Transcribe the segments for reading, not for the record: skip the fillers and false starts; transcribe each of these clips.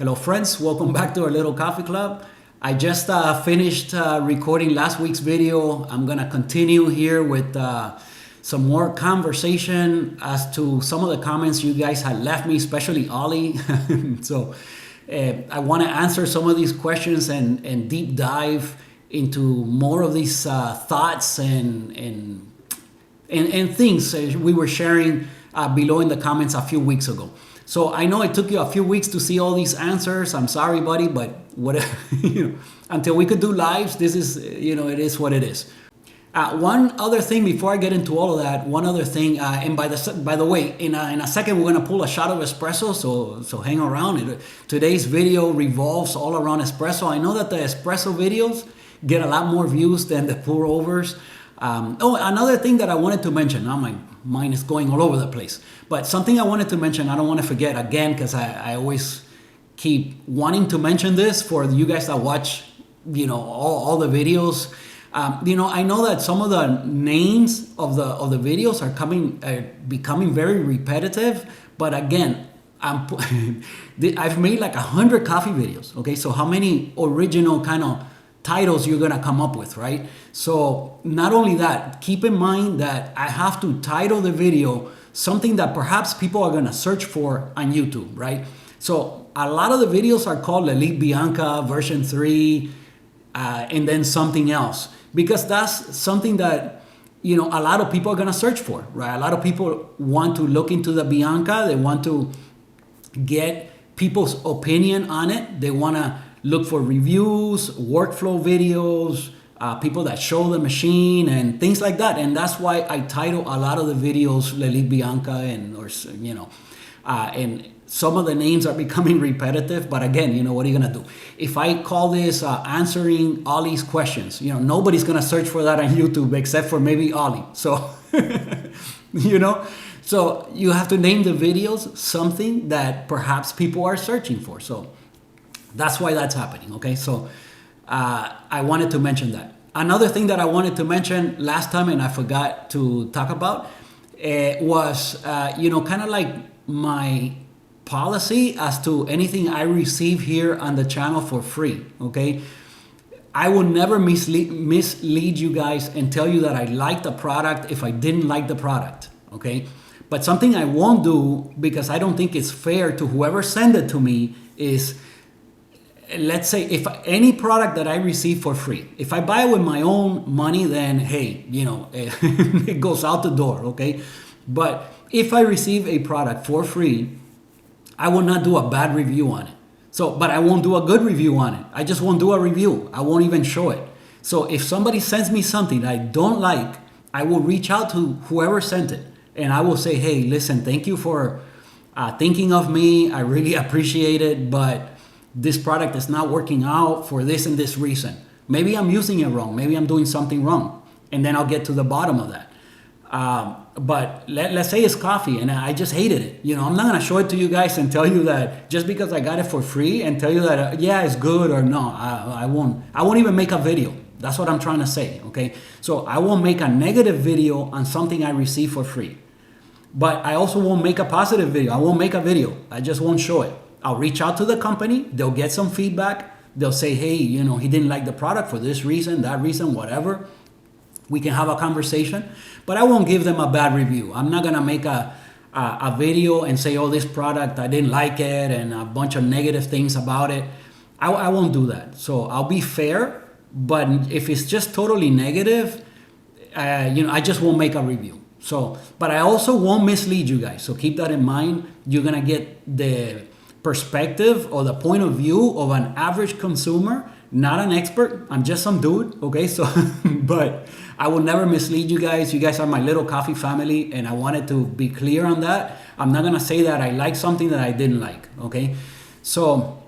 Hello friends, welcome back to our little coffee club. I just finished recording last week's video. I'm gonna continue here with some more conversation as to some of the comments you guys had left me, especially Ollie. So I wanna answer some of these questions and deep dive into more of these thoughts and things we were sharing below in the comments a few weeks ago. So I know it took you a few weeks to see all these answers. I'm sorry, buddy, but whatever, until we could do lives, this is, it is what it is. One other thing before I get into all of that, and by the way, in a second, we're gonna pull a shot of espresso, so hang around. Today's video revolves all around espresso. I know that the espresso videos get a lot more views than the pour overs. Another thing that I wanted to mention, now my mind is going all over the place, but something I wanted to mention, I don't want to forget again, because I always keep wanting to mention this for you guys that watch, all the videos. I know that some of the names of the videos are becoming very repetitive, but again, I've made like 100 coffee videos. Okay, so how many original kind of titles you're gonna come up with, right? So not only that, keep in mind that I have to title the video something that perhaps people are gonna search for on YouTube, right? So a lot of the videos are called Elite Bianca version 3 and then something else, because that's something that a lot of people are gonna search for, right? A lot of people want to look into the Bianca, they want to get people's opinion on it, they wanna look for reviews, workflow videos, people that show the machine and things like that. And that's why I title a lot of the videos Lely Bianca and some of the names are becoming repetitive. But again, what are you gonna do? If I call this answering Ollie's questions, nobody's gonna search for that on YouTube except for maybe Ollie. So, so you have to name the videos something that perhaps people are searching for. So that's why that's happening, okay? So I wanted to mention that. Another thing that I wanted to mention last time and I forgot to talk about was, kind of like my policy as to anything I receive here on the channel for free, okay? I will never mislead you guys and tell you that I like the product if I didn't like the product, okay? But something I won't do, because I don't think it's fair to whoever sent it to me, is, let's say, if any product that I receive for free, if I buy it with my own money, then hey, it goes out the door, okay? But if I receive a product for free, I will not do a bad review on it. But I won't do a good review on it. I just won't do a review. I won't even show it. So if somebody sends me something that I don't like, I will reach out to whoever sent it. And I will say, hey, listen, thank you for thinking of me. I really appreciate it, but this product is not working out for this and this reason. Maybe I'm using it wrong. Maybe I'm doing something wrong. And then I'll get to the bottom of that. But let's say it's coffee and I just hated it. I'm not going to show it to you guys and tell you that just because I got it for free and tell you that, it's good or no. I won't even make a video. That's what I'm trying to say, okay? So I won't make a negative video on something I receive for free. But I also won't make a positive video. I won't make a video. I just won't show it. I'll reach out to the company. They'll get some feedback. They'll say, hey, he didn't like the product for this reason, that reason, whatever. We can have a conversation, but I won't give them a bad review. I'm not gonna make a video and say, oh, this product, I didn't like it, and a bunch of negative things about it. I won't do that. So I'll be fair, but if it's just totally negative, I just won't make a review. So, but I also won't mislead you guys. So keep that in mind. You're gonna get the perspective or the point of view of an average consumer, not an expert. I'm just some dude, okay? So, but I will never mislead you guys. You guys are my little coffee family, and I wanted to be clear on that. I'm not gonna say that I like something that I didn't like, okay? So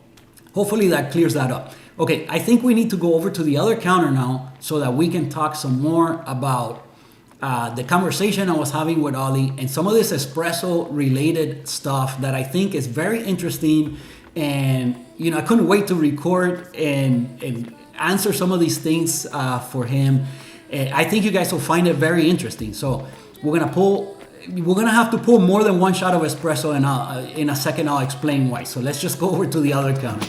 hopefully that clears that up. Okay, I think we need to go over to the other counter now so that we can talk some more about the conversation I was having with Ollie and some of this espresso related stuff that I think is very interesting. And, I couldn't wait to record and answer some of these things for him. I think you guys will find it very interesting. So we're going to pull we're gonna have to pour more than one shot of espresso, and in a second I'll explain why. So let's just go over to the other counter.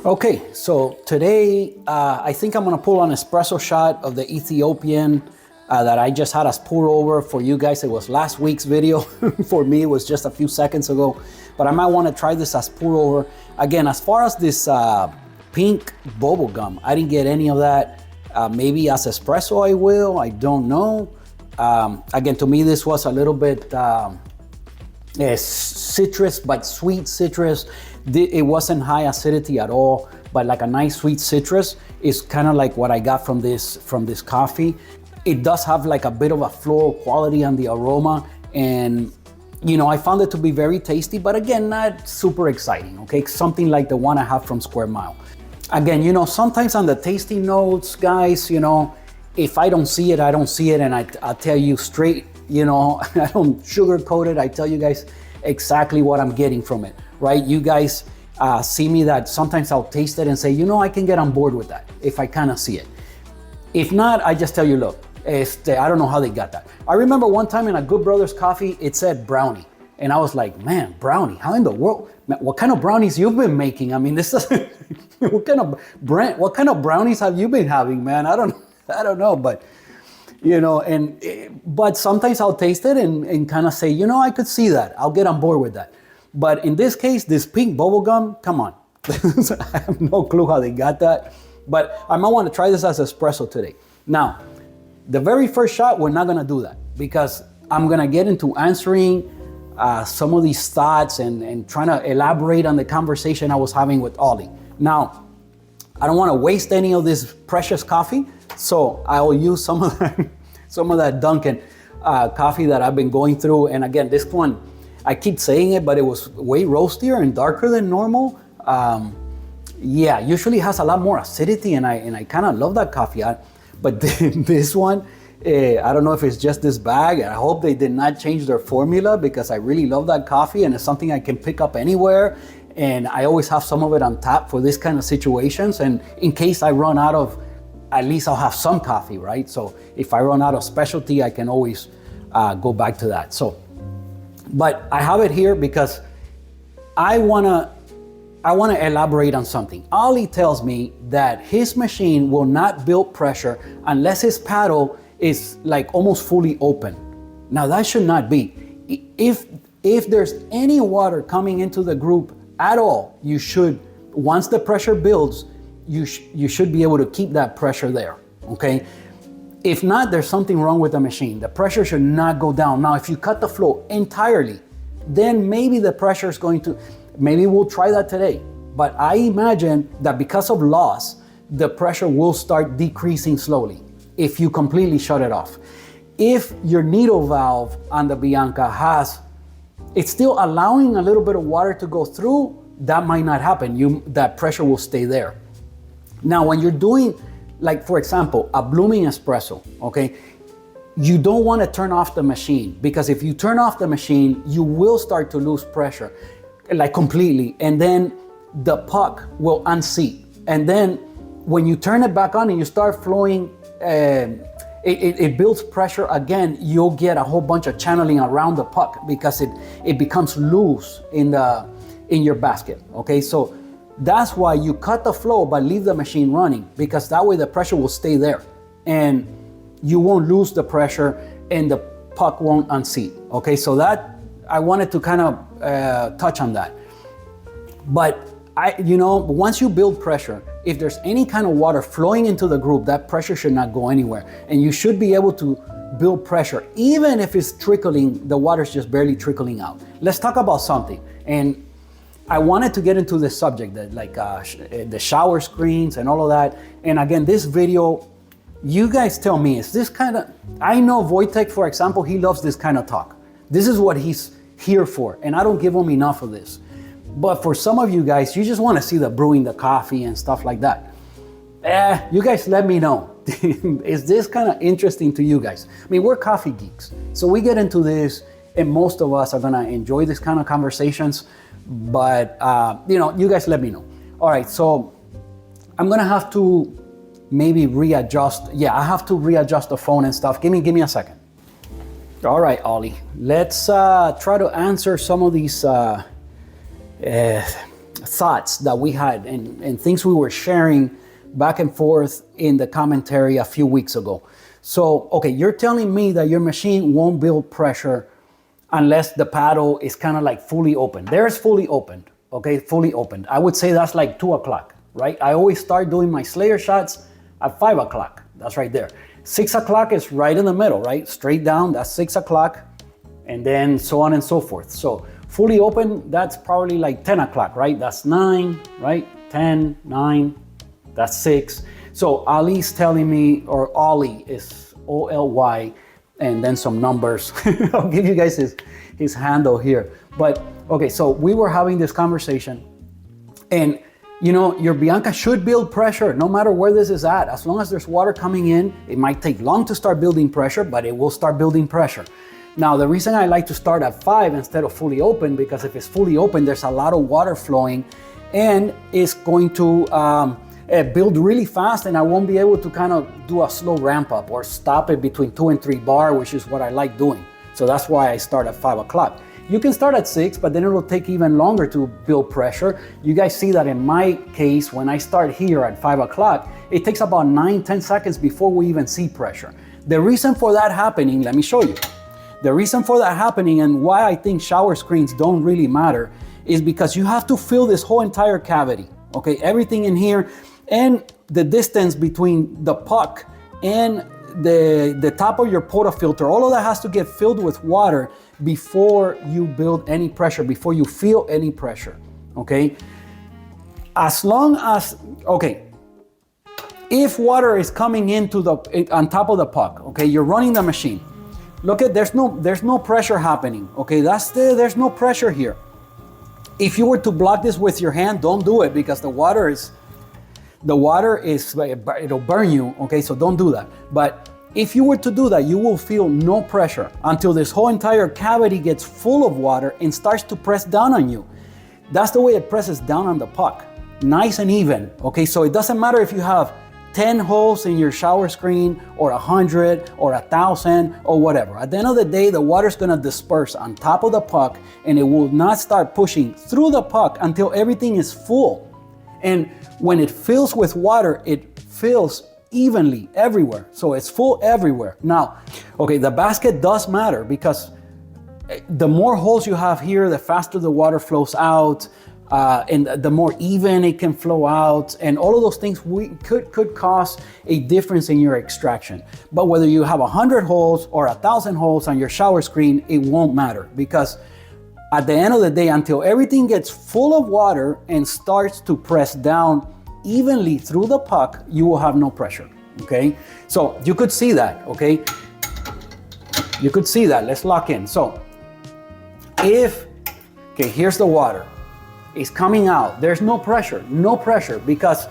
Okay, so today I think I'm gonna pull an espresso shot of the Ethiopian that I just had us pour over. For you guys, it was last week's video. For me, it was just a few seconds ago. But I might wanna try this as pour over. Again, as far as this pink bubble gum, I didn't get any of that. Maybe as espresso I will, I don't know. Again, to me, this was a little bit citrus, but sweet citrus. It wasn't high acidity at all, but like a nice sweet citrus is kind of like what I got from this coffee. It does have like a bit of a floral quality on the aroma, and you know, I found it to be very tasty, but again, not super exciting, okay? Something like the one I have from Square Mile. Again, you know, sometimes on the tasty notes, guys, you know, if I don't see it, I don't see it, and I'll tell you straight, you know, I don't sugarcoat it. I tell you guys exactly what I'm getting from it, right? You guys see me that sometimes I'll taste it and say, you know, I can get on board with that if I kind of see it. If not, I just tell you, look, I don't know how they got that. I remember one time in a Good Brothers coffee, it said brownie. And I was like, man, brownie, how in the world? Man, what kind of brownies you've been making? I mean, this doesn't, what kind of brownies have you been having, man? I don't know, but you know, but sometimes I'll taste it and kind of say, you know, I could see that. I'll get on board with that. But in this case, this pink bubble gum, come on. I have no clue how they got that. But I might want to try this as espresso today. Now, the very first shot, we're not going to do that because I'm going to get into answering some of these thoughts and trying to elaborate on the conversation I was having with Ollie. Now, I don't want to waste any of this precious coffee, so I will use some of that Dunkin' coffee that I've been going through. And again, this one, I keep saying it, but it was way roastier and darker than normal. Yeah, usually has a lot more acidity, and I kind of love that coffee. But this one, I don't know if it's just this bag. I hope they did not change their formula because I really love that coffee, and it's something I can pick up anywhere. And I always have some of it on tap for this kind of situations. And in case I run out of, at least I'll have some coffee, right? So if I run out of specialty, I can always go back to that. So, but I have it here because I wanna elaborate on something. Ollie tells me that his machine will not build pressure unless his paddle is like almost fully open. Now that should not be. If there's any water coming into the group at all, you should, once the pressure builds, you should be able to keep that pressure there, okay? If not, there's something wrong with the machine. The pressure should not go down. Now, if you cut the flow entirely, then maybe the pressure is going to, maybe we'll try that today. But I imagine that because of loss, the pressure will start decreasing slowly if you completely shut it off. If your needle valve on the Bianca it's still allowing a little bit of water to go through, that might not happen. That pressure will stay there. Now, when you're doing, like for example, a blooming espresso, okay, you don't want to turn off the machine, because if you turn off the machine, you will start to lose pressure, like completely, and then the puck will unseat. And then when you turn it back on and you start flowing, it builds pressure again. You'll get a whole bunch of channeling around the puck because it becomes loose in your basket. Okay, so that's why you cut the flow but leave the machine running, because that way the pressure will stay there and you won't lose the pressure and the puck won't unseat. Okay, so that I wanted to kind of touch on that. But once you build pressure, if there's any kind of water flowing into the group, that pressure should not go anywhere. And you should be able to build pressure, even if it's trickling, the water's just barely trickling out. Let's talk about something. And I wanted to get into this subject, that the shower screens and all of that. And again, this video, you guys tell me, is this kind of, I know Wojtek, for example, he loves this kind of talk. This is what he's here for, and I don't give him enough of this. But for some of you guys, you just want to see the brewing the coffee and stuff like that. You guys let me know. Is this kind of interesting to you guys? I mean, we're coffee geeks, so we get into this, and most of us are gonna enjoy this kind of conversations. But you guys let me know. All right, so I'm gonna have to maybe readjust. Yeah, I have to readjust the phone and stuff. Give me a second. All right, Ollie, let's try to answer some of these thoughts that we had and things we were sharing back and forth in the commentary a few weeks ago. So, okay, you're telling me that your machine won't build pressure unless the paddle is kind of like fully open. There's fully opened, okay, fully opened. I would say that's like 2 o'clock, right? I always start doing my Slayer shots at 5 o'clock. That's right there. 6 o'clock is right in the middle, right? Straight down, that's 6 o'clock, and then so on and so forth. So fully open, that's probably like 10 o'clock, right? That's 9, right? 10, 9, that's 6. So Ali's telling me, or Ollie is O-L-Y, and then some numbers. I'll give you guys his handle here. But okay, so we were having this conversation, and your Bianca should build pressure no matter where this is at. As long as there's water coming in, it might take long to start building pressure, but it will start building pressure. Now, the reason I like to start at 5 instead of fully open, because if it's fully open, there's a lot of water flowing, and it's going to build really fast, and I won't be able to kind of do a slow ramp up or stop it between 2 and 3 bar, which is what I like doing. So that's why I start at 5 o'clock. You can start at 6, but then it'll take even longer to build pressure. You guys see that in my case, when I start here at 5 o'clock, it takes about 9-10 seconds before we even see pressure. The reason for that happening, let me show you. The reason for that happening, and why I think shower screens don't really matter, is because you have to fill this whole entire cavity, okay? Everything in here, and the distance between the puck and the top of your portafilter, all of that has to get filled with water before you build any pressure, before you feel any pressure, okay? As long as, okay, if water is coming on top of the puck, okay, you're running the machine. Look at, there's no pressure happening, okay? There's no pressure here. If you were to block this with your hand, don't do it, because the water is, it'll burn you, okay? So don't do that. But if you were to do that, you will feel no pressure until this whole entire cavity gets full of water and starts to press down on you. That's the way it presses down on the puck, nice and even, okay? So it doesn't matter if you have 10 holes in your shower screen, or 100, or 1,000, or whatever. At the end of the day, the water's gonna disperse on top of the puck, and it will not start pushing through the puck until everything is full. And when it fills with water, it fills evenly everywhere. So it's full everywhere. Now, okay, the basket does matter, because the more holes you have here, the faster the water flows out, and the more even it can flow out, and all of those things could cause a difference in your extraction. But whether you have 100 holes or 1,000 holes on your shower screen, it won't matter, because at the end of the day, until everything gets full of water and starts to press down evenly through the puck, you will have no pressure, okay? So you could see that, okay? You could see that. Let's lock in. So okay, here's the water. It's coming out. There's no pressure, because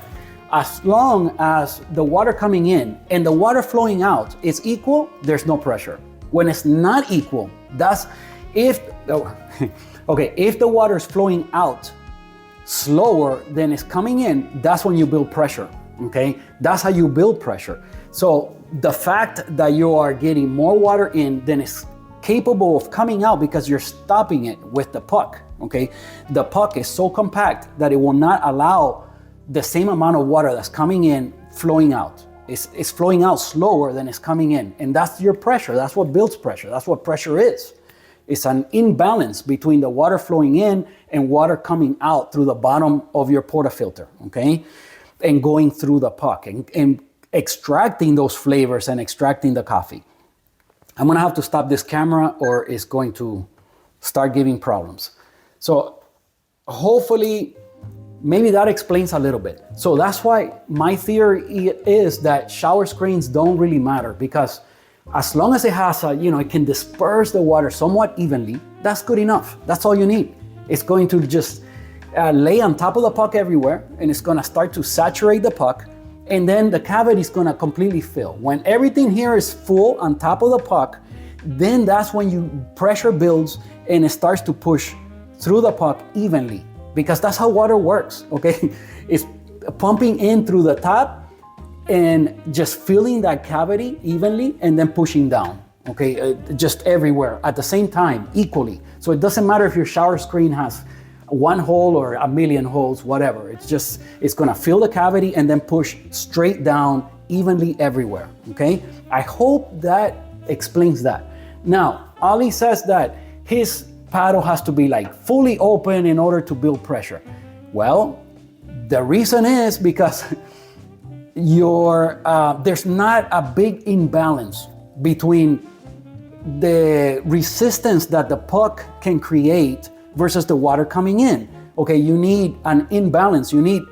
as long as the water coming in and the water flowing out is equal, there's no pressure. When it's not equal, if the water is flowing out slower than it's coming in, that's when you build pressure, okay? That's how you build pressure. So the fact that you are getting more water in than is capable of coming out, because you're stopping it with the puck, okay? The puck is so compact that it will not allow the same amount of water that's coming in flowing out. It's flowing out slower than it's coming in, and that's your pressure. That's what builds pressure. That's what pressure is. It's an imbalance between the water flowing in and water coming out through the bottom of your portafilter, okay? And going through the puck and extracting those flavors and extracting the coffee. I'm gonna have to stop this camera or it's going to start giving problems. So hopefully, maybe that explains a little bit. So that's why my theory is that shower screens don't really matter, because as long as it has it can disperse the water somewhat evenly, that's good enough. That's all you need. It's going to just lay on top of the puck everywhere, and it's gonna start to saturate the puck, and then the cavity is gonna completely fill. When everything here is full on top of the puck, then that's when pressure builds and it starts to push through the puck evenly, because that's how water works, okay? It's pumping in through the top and just filling that cavity evenly and then pushing down, okay? Just everywhere at the same time, equally. So it doesn't matter if your shower screen has one hole or a million holes, whatever. It's gonna fill the cavity and then push straight down evenly everywhere, okay? I hope that explains that. Now, Ali says that his paddle has to be like fully open in order to build pressure. Well, the reason is because there's not a big imbalance between the resistance that the puck can create versus the water coming in. Okay, you need an imbalance. You need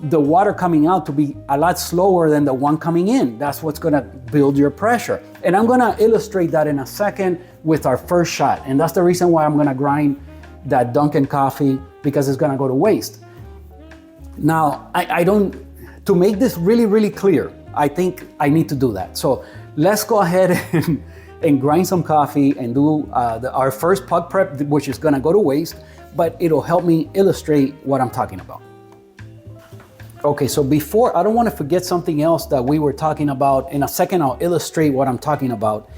the water coming out to be a lot slower than the one coming in. That's what's gonna build your pressure. And I'm gonna illustrate that in a second with our first shot. And that's the reason why I'm gonna grind that Dunkin' coffee, because it's gonna go to waste. Now, to make this really, really clear, I think I need to do that. So let's go ahead and grind some coffee and do our first puck prep, which is gonna go to waste, but it'll help me illustrate what I'm talking about. Okay, so before, I don't wanna forget something else that we were talking about. In a second, I'll illustrate what I'm talking about.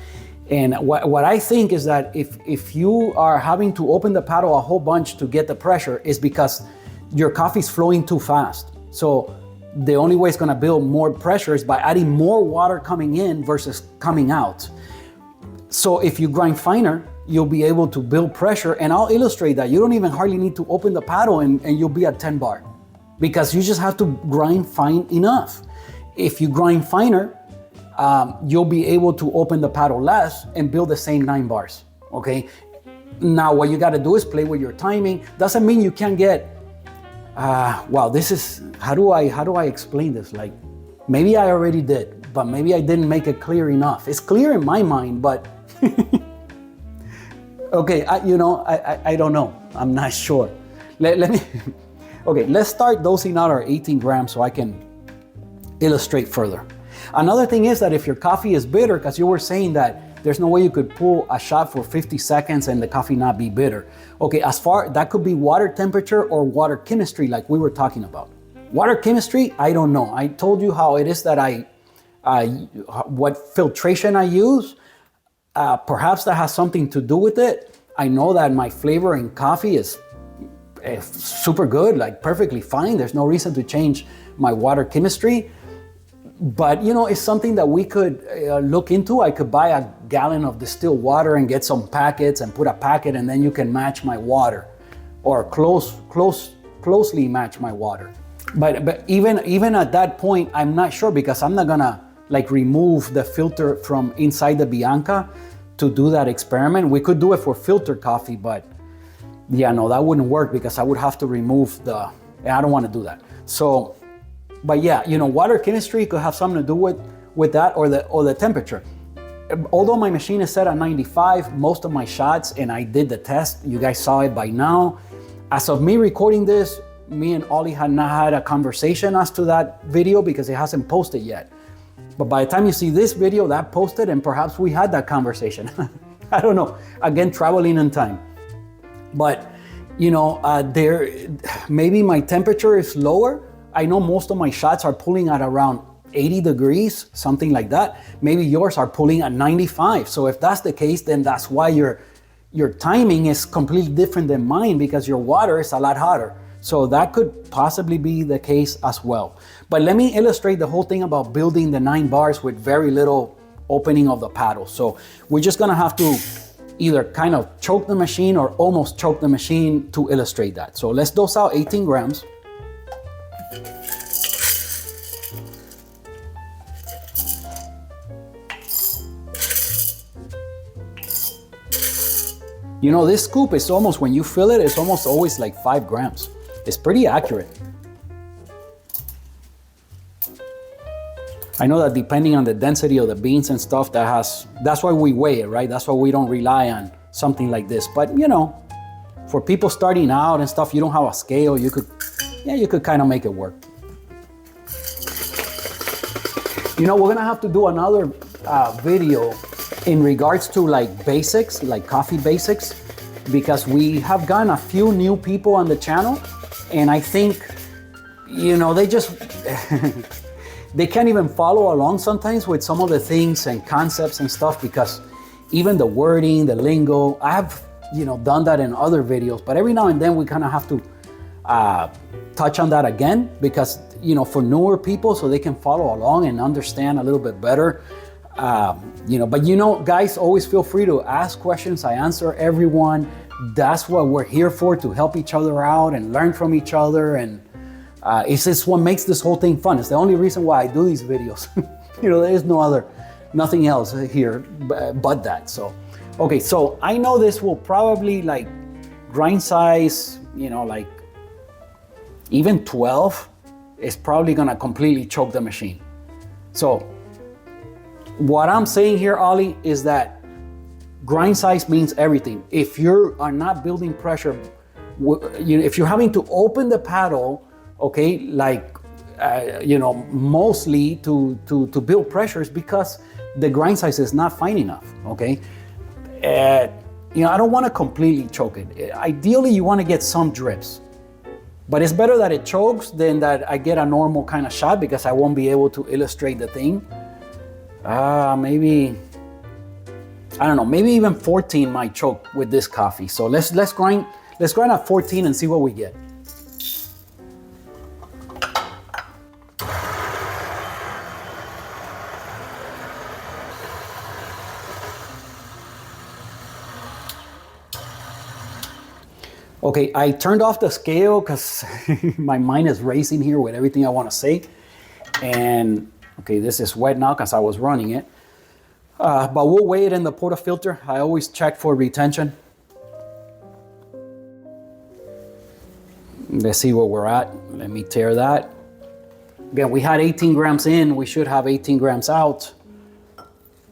And what I think is that if you are having to open the paddle a whole bunch to get the pressure, is because your coffee's flowing too fast. So the only way it's gonna build more pressure is by adding more water coming in versus coming out. So if you grind finer, you'll be able to build pressure, and I'll illustrate that. You don't even hardly need to open the paddle and you'll be at 10 bar, because you just have to grind fine enough. If you grind finer, you'll be able to open the paddle less and build the same 9 bars, okay? Now what you gotta do is play with your timing. Doesn't mean you can't get, wow, this is, how do I explain this? Like, maybe I already did, but maybe I didn't make it clear enough. It's clear in my mind, but okay, I don't know. I'm not sure. Let me, okay, let's start dosing out our 18 grams so I can illustrate further. Another thing is that if your coffee is bitter, because you were saying that there's no way you could pull a shot for 50 seconds and the coffee not be bitter. Okay, that could be water temperature or water chemistry, like we were talking about. Water chemistry, I don't know. I told you how it is that what filtration I use. Perhaps that has something to do with it. I know that my flavor in coffee is super good, like perfectly fine. There's no reason to change my water chemistry. But it's something that we could look into. I could buy a gallon of distilled water and get some packets and put a packet, and then you can match my water, or closely match my water. But even at that point, I'm not sure, because I'm not gonna like remove the filter from inside the Bianca to do that experiment. We could do it for filtered coffee, but yeah, no, that wouldn't work, because I would have to remove and I don't want to do that. So, but yeah, water chemistry could have something to do with that, or the temperature. Although my machine is set at 95, most of my shots, and I did the test, you guys saw it by now. As of me recording this, me and Ollie had not had a conversation as to that video, because it hasn't posted yet. But by the time you see this video, that posted, and perhaps we had that conversation. I don't know. Again, traveling in time. But, maybe my temperature is lower. I know most of my shots are pulling at around 80 degrees, something like that. Maybe yours are pulling at 95. So if that's the case, then that's why your timing is completely different than mine, because your water is a lot hotter. So that could possibly be the case as well. But let me illustrate the whole thing about building the 9 bars with very little opening of the paddle. So we're just gonna have to either kind of choke the machine or almost choke the machine to illustrate that. So let's dose out 18 grams. You know, this scoop is almost, when you fill it, it's almost always like 5 grams. It's pretty accurate. I know that depending on the density of the beans and stuff, that's why we weigh it, right? That's why we don't rely on something like this. But you know, for people starting out and stuff, you don't have a scale, you could kind of make it work. You know, we're gonna have to do another video in regards to like basics, like coffee basics, because we have gotten a few new people on the channel, and I think, you know, they just, they can't even follow along sometimes with some of the things and concepts and stuff, because even the wording, the lingo, I have, you know, done that in other videos, but every now and then we kind of have to touch on that again, because, you know, for newer people, so they can follow along and understand a little bit better. You know, but you know, guys, always feel free to ask questions. I answer everyone. That's what we're here for, to help each other out and learn from each other. And it's just what makes this whole thing fun. It's the only reason why I do these videos. You know, there is nothing else here but that. So, okay, so I know this will probably, like, grind size, you know, like even 12 is probably gonna completely choke the machine. So what I'm saying here, Ollie, is that grind size means everything. If you are not building pressure, if you're having to open the paddle, okay, like, you know, mostly to build pressure, is because the grind size is not fine enough, okay? You know, I don't want to completely choke it. Ideally, you want to get some drips, but it's better that it chokes than that I get a normal kind of shot, because I won't be able to illustrate the thing. Maybe, I don't know, maybe even 14 might choke with this coffee. So let's grind at 14 and see what we get. Okay, I turned off the scale because my mind is racing here with everything I want to say. And okay, this is wet now because I was running it. But we'll weigh it in the portafilter. I always check for retention. Let's see where we're at. Let me tear that. Again, we had 18 grams in. We should have 18 grams out.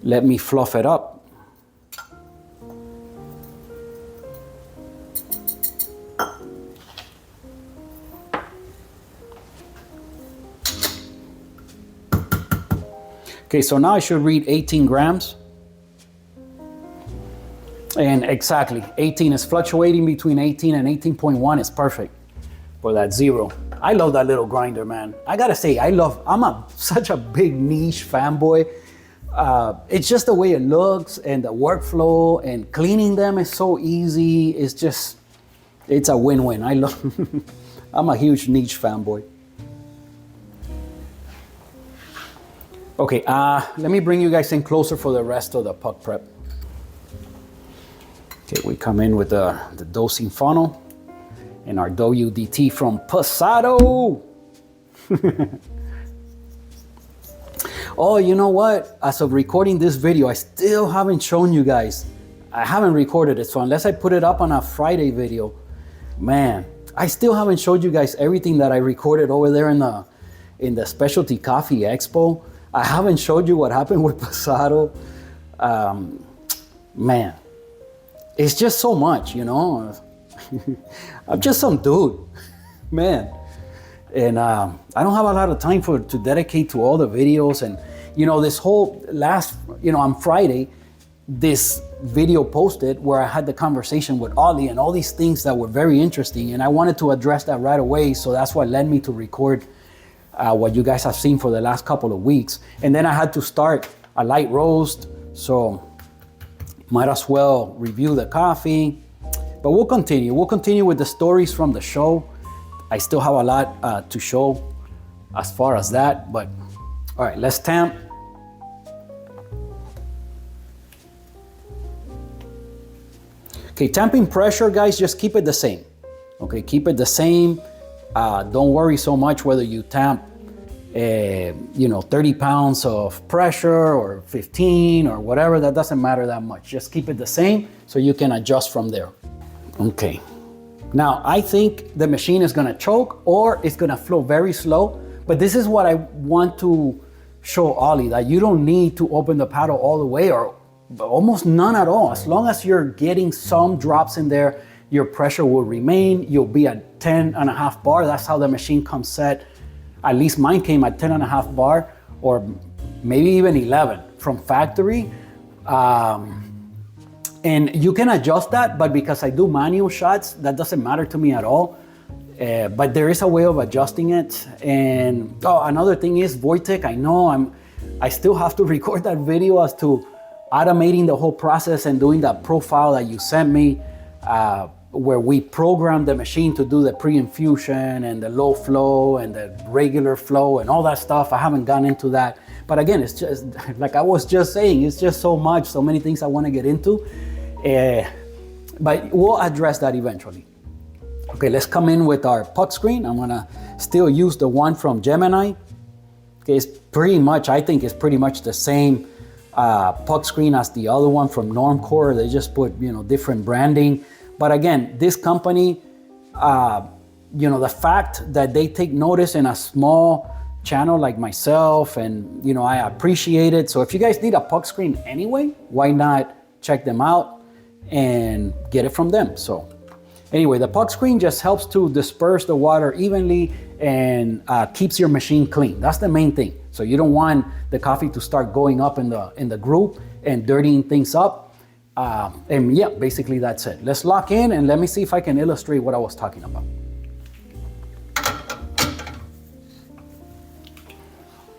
Let me fluff it up. Okay, so now I should read 18 grams. And exactly, 18 is fluctuating between 18 and 18.1 is perfect for that zero. I love that little grinder, man. I gotta say, I'm such a big niche fanboy. It's just the way it looks and the workflow, and cleaning them is so easy. It's a win-win. I'm a huge niche fanboy. Okay, let me bring you guys in closer for the rest of the puck prep. Okay, we come in with the dosing funnel and our WDT from Pasado. Oh, you know what? As of recording this video, I still haven't shown you guys. I haven't recorded it, so unless I put it up on a Friday video, man, I still haven't showed you guys everything that I recorded over there in the Specialty Coffee Expo. I haven't showed you what happened with Pasado. Man, it's just so much, you know. I'm just some dude, man. And I don't have a lot of time to dedicate to all the videos. And, you know, this whole on Friday, this video posted where I had the conversation with Ollie and all these things that were very interesting. And I wanted to address that right away. So that's what led me to record what you guys have seen for the last couple of weeks. And then I had to start a light roast, so might as well review the coffee. But we'll continue with the stories from the show. I still have a lot to show as far as that, but all right, let's tamp. Okay, tamping pressure, guys, just keep it the same. Okay, keep it the same. Don't worry so much whether you tamp 30 pounds of pressure or 15 or whatever. That doesn't matter that much. Just keep it the same so you can adjust from there. Okay. Now, I think the machine is gonna choke or it's gonna flow very slow, but this is what I want to show Ollie, that you don't need to open the paddle all the way or almost none at all. As long as you're getting some drops in there, your pressure will remain. You'll be at 10.5 bar. That's how the machine comes set. At least mine came at 10.5 bar or maybe even 11 from factory. And you can adjust that, but because I do manual shots, that doesn't matter to me at all. But there is a way of adjusting it. And another thing is Wojtek, I know I still have to record that video as to automating the whole process and doing that profile that you sent me, where we program the machine to do the pre-infusion and the low flow and the regular flow and all that stuff. I haven't gone into that. But again, it's just, like I was just saying, it's just so many things I want to get into. But we'll address that eventually. Okay, let's come in with our puck screen. I'm gonna still use the one from Gemini. Okay, it's pretty much, I think it's pretty much the same puck screen as the other one from Normcore. They just put, different branding. But again, this company, the fact that they take notice in a small channel like myself, and I appreciate it. So if you guys need a puck screen anyway, why not check them out and get it from them? So anyway, the puck screen just helps to disperse the water evenly and keeps your machine clean. That's the main thing. So you don't want the coffee to start going up in the group and dirtying things up. And yeah, basically that's it. Let's lock in and let me see if I can illustrate what I was talking about.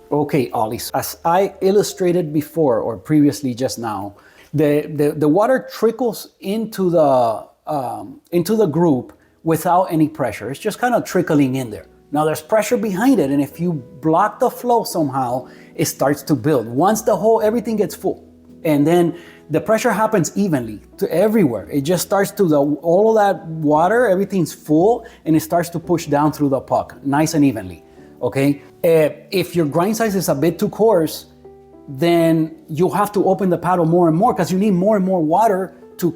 Okay, Ollie, as I illustrated before or previously just now, the water trickles into the group without any pressure. It's just kind of trickling in there. Now there's pressure behind it, and if you block the flow somehow, it starts to build. Once everything gets full, and then the pressure happens evenly to everywhere. It just starts to all of that water, everything's full, and it starts to push down through the puck, nice and evenly. Okay. If your grind size is a bit too coarse, then you'll have to open the paddle more and more because you need more and more water to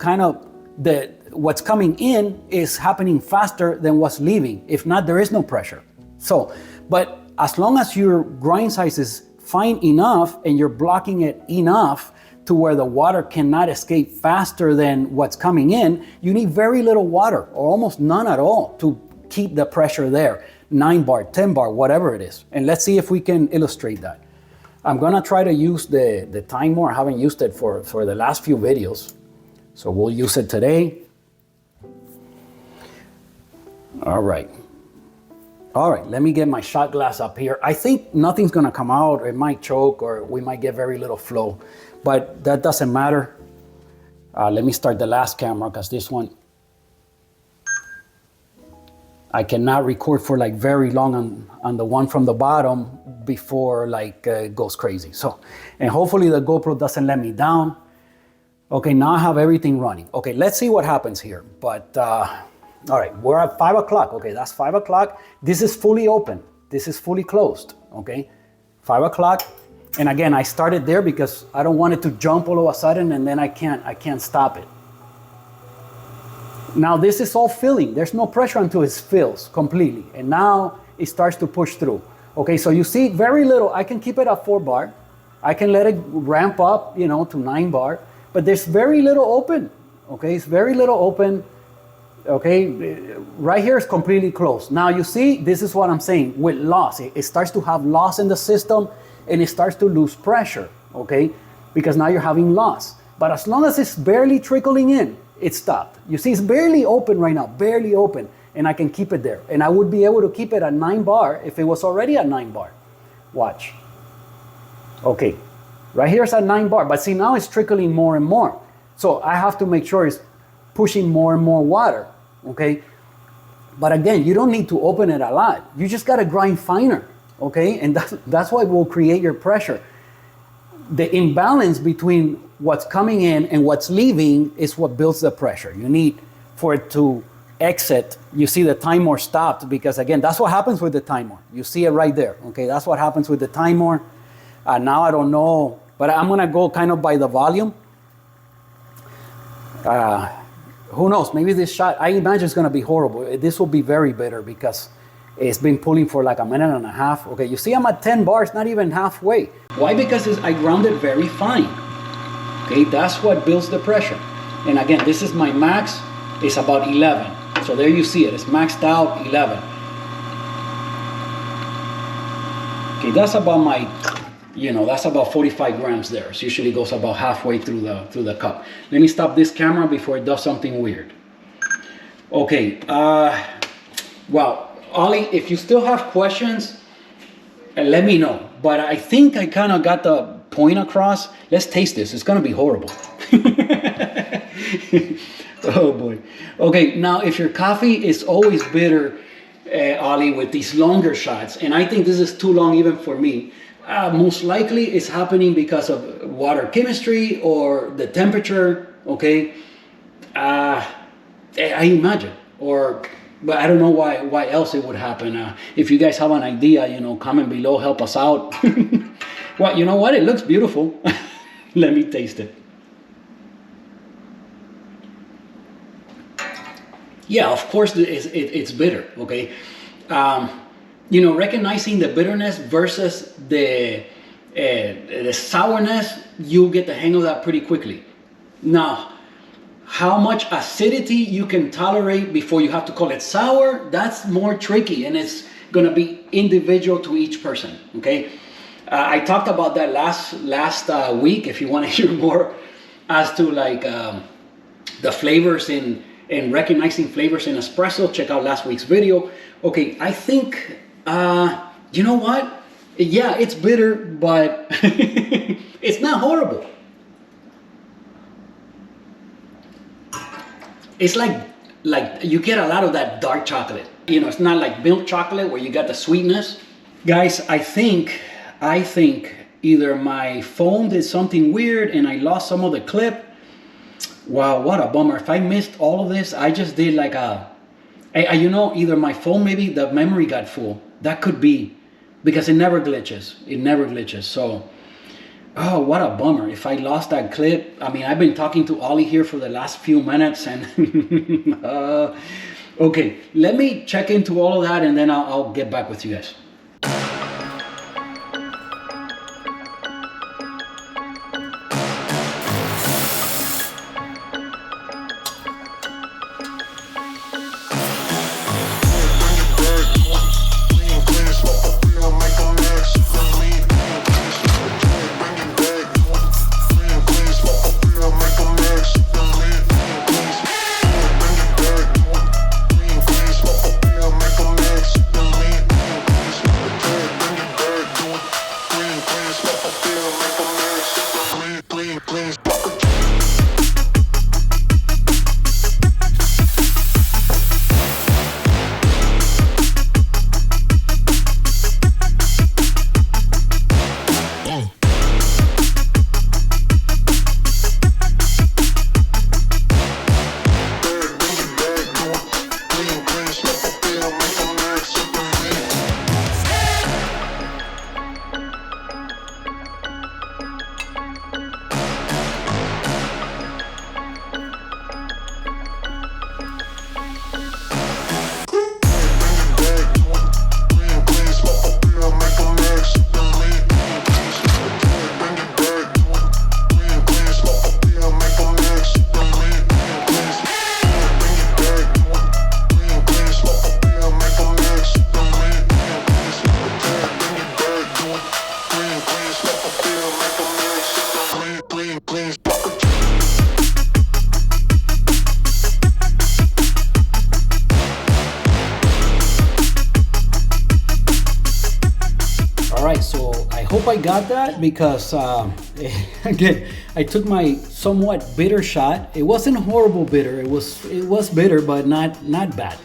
what's coming in is happening faster than what's leaving. If not, there is no pressure. So, but as long as your grind size is fine enough and you're blocking it enough to where the water cannot escape faster than what's coming in, you need very little water or almost none at all to keep the pressure there. 9 bar, 10 bar, whatever it is. And let's see if we can illustrate that. I'm gonna try to use the time more. I haven't used it for the last few videos. So we'll use it today. All right, let me get my shot glass up here. I think nothing's gonna come out. It might choke or we might get very little flow, but that doesn't matter. Let me start the last camera because this one, I cannot record for like very long on the one from the bottom before it goes crazy. So, and hopefully the GoPro doesn't let me down. Okay, now I have everything running. Okay, let's see what happens here. But, all right, we're at 5 o'clock. Okay, that's 5 o'clock. This is fully open. This is fully closed, okay? 5 o'clock. And again, I started there because I don't want it to jump all of a sudden and then I can't stop it. Now this is all filling. There's no pressure until it fills completely. And now it starts to push through. Okay, so you see very little. I can keep it at 4 bar. I can let it ramp up, to 9 bar. But there's very little open. Okay, it's very little open. Okay, right here is completely closed. Now you see, this is what I'm saying with loss. It starts to have loss in the system and it starts to lose pressure. Okay, because now you're having loss. But as long as it's barely trickling in, it stopped. You see, it's barely open right now, barely open, and I can keep it there. And I would be able to keep it at 9 bar if it was already at 9 bar. Watch. Okay, right here is at 9 bar, but see now it's trickling more and more. So I have to make sure it's pushing more and more water, okay? But again, you don't need to open it a lot. You just gotta grind finer, okay? And that's what will create your pressure. The imbalance between what's coming in and what's leaving is what builds the pressure. You need for it to exit. You see the timer stopped because, again, that's what happens with the timer. You see it right there. Okay, that's what happens with the timer. Now I don't know, but I'm gonna go kind of by the volume. Who knows? Maybe this shot, I imagine it's gonna be horrible. This will be very bitter because it's been pulling for like a minute and a half. Okay, you see I'm at 10 bars, not even halfway. Why? Because I ground it very fine. Okay, that's what builds the pressure. And again, this is my max, it's about 11. So there you see it, it's maxed out 11. Okay, that's about my, that's about 45 grams there. It usually goes about halfway through the cup. Let me stop this camera before it does something weird. Okay, well, Ollie, if you still have questions, let me know. But I think I kind of got the point across. Let's taste this. It's gonna be horrible. Oh boy. Okay, now if your coffee is always bitter, Ollie, with these longer shots, and I think this is too long even for me, most likely it's happening because of water chemistry or the temperature, okay? I imagine, but I don't know why else it would happen. If you guys have an idea, comment below, help us out. Well, you know what? It looks beautiful. Let me taste it. Yeah, of course it's bitter, okay? Recognizing the bitterness versus the sourness, you'll get the hang of that pretty quickly. Now, how much acidity you can tolerate before you have to call it sour, that's more tricky, and it's gonna be individual to each person, okay? I talked about that last week, if you wanna hear more as to like the flavors and recognizing flavors in espresso, check out last week's video. Okay, I think, you know what? Yeah, it's bitter, but it's not horrible. It's like you get a lot of that dark chocolate. It's not like milk chocolate where you got the sweetness. Guys, I think either my phone did something weird and I lost some of the clip. Wow, what a bummer. If I missed all of this, I just did like either my phone, maybe the memory got full. That could be, because it never glitches. So, oh, what a bummer. If I lost that clip, I've been talking to Ollie here for the last few minutes and okay, let me check into all of that and then I'll get back with you guys. Hope I got that because again, I took my somewhat bitter shot. It wasn't horrible bitter. It was bitter, but not bad.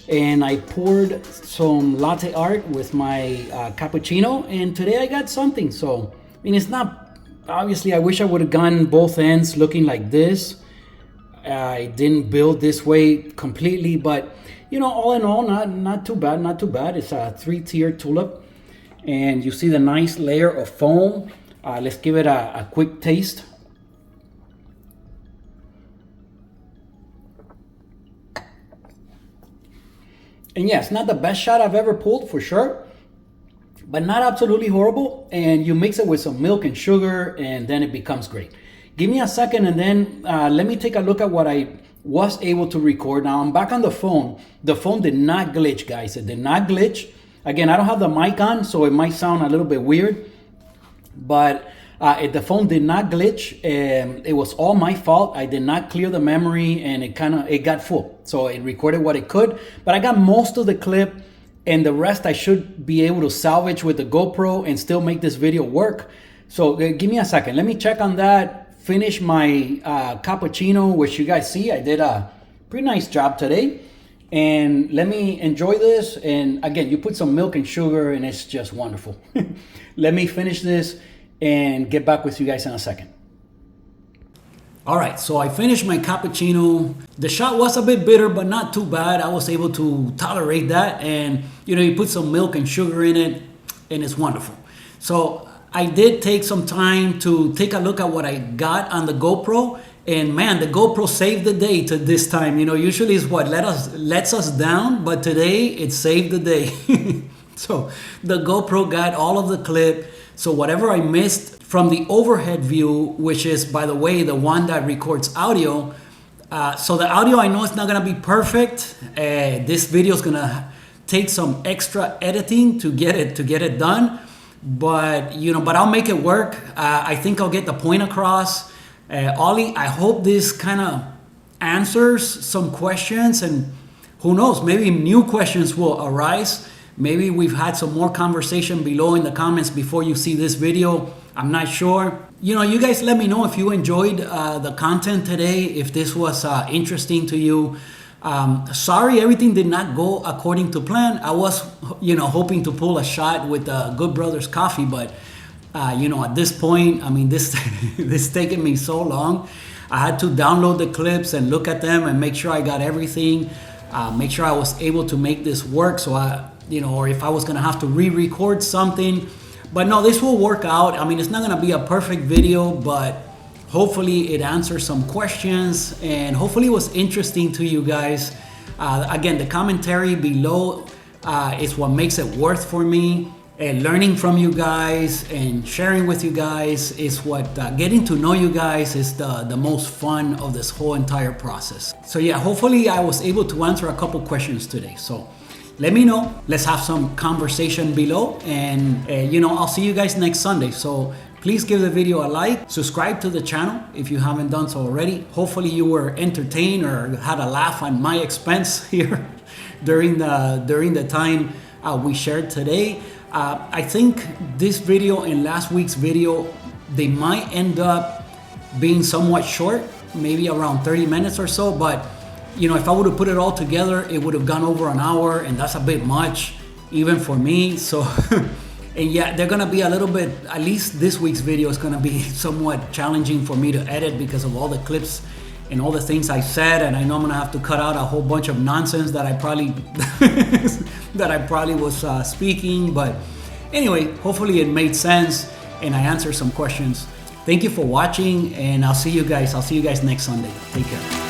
And I poured some latte art with my cappuccino, and today I got something. So it's not Obviously, I wish I would have gotten both ends looking like this. I didn't build this way completely, but you know, all in all, not too bad, not too bad. It's a 3-tier tulip, and you see the nice layer of foam. Let's give it a quick taste. And yeah, it's not the best shot I've ever pulled for sure, but not absolutely horrible. And you mix it with some milk and sugar, and then it becomes great. Give me a second, and then let me take a look at what I was able to record. Now I'm back on the phone. The phone did not glitch, guys. It did not glitch. Again, I don't have the mic on, so it might sound a little bit weird, but the phone did not glitch. It was all my fault. I did not clear the memory, and it got full. So it recorded what it could, but I got most of the clip, and the rest I should be able to salvage with the GoPro and still make this video work. So give me a second. Let me check on that. Finish my cappuccino, which you guys see I did a pretty nice job today. And let me enjoy this. And again, you put some milk and sugar, and it's just wonderful. Let me finish this and get back with you guys in a second. All right, so I finished my cappuccino. The shot was a bit bitter, but not too bad. I was able to tolerate that. And you know, you put some milk and sugar in it, and it's wonderful. So I did take some time to take a look at what I got on the GoPro, and man, the GoPro saved the day to this time. You know, usually it's what lets us down, but today it saved the day. So the GoPro got all of the clip. So whatever I missed from the overhead view, which is, by the way, the one that records audio. So the audio, I know it's not gonna be perfect. This video is gonna take some extra editing to get it done. But you know, I'll make it work. I think I'll get the point across. Ollie, I hope this kind of answers some questions, and who knows, maybe new questions will arise. Maybe we've had some more conversation below in the comments before you see this video. I'm not sure. You know, you guys let me know if you enjoyed the content today, if this was interesting to you. Sorry, everything did not go according to plan. I was, you know, hoping to pull a shot with Good Brothers Coffee, but you know, at this point, I mean, this this taken me so long. I had to download the clips and look at them and make sure I got everything, make sure I was able to make this work. So you know, or if I was gonna have to re-record something, but no, this will work out. I mean, it's not gonna be a perfect video, but hopefully it answers some questions, and hopefully it was interesting to you guys. Again, the commentary below is what makes it worth for me. And learning from you guys and sharing with you guys is what, getting to know you guys is the most fun of this whole entire process. So yeah, hopefully I was able to answer a couple questions today. So let me know. Let's have some conversation below, and you know, I'll see you guys next Sunday. So please give the video a like, subscribe to the channel if you haven't done so already. Hopefully you were entertained or had a laugh on my expense here during the time we shared today. I think this video and last week's video, they might end up being somewhat short, maybe around 30 minutes or so, but you know, if I would have put it all together, it would have gone over an hour, and that's a bit much even for me. So and yeah, they're gonna be a little bit, at least this week's video is gonna be somewhat challenging for me to edit because of all the clips and all the things I said, and I know I'm gonna have to cut out a whole bunch of nonsense that I probably was speaking. But anyway, hopefully it made sense and I answered some questions. Thank you for watching, and I'll see you guys next Sunday. Take care.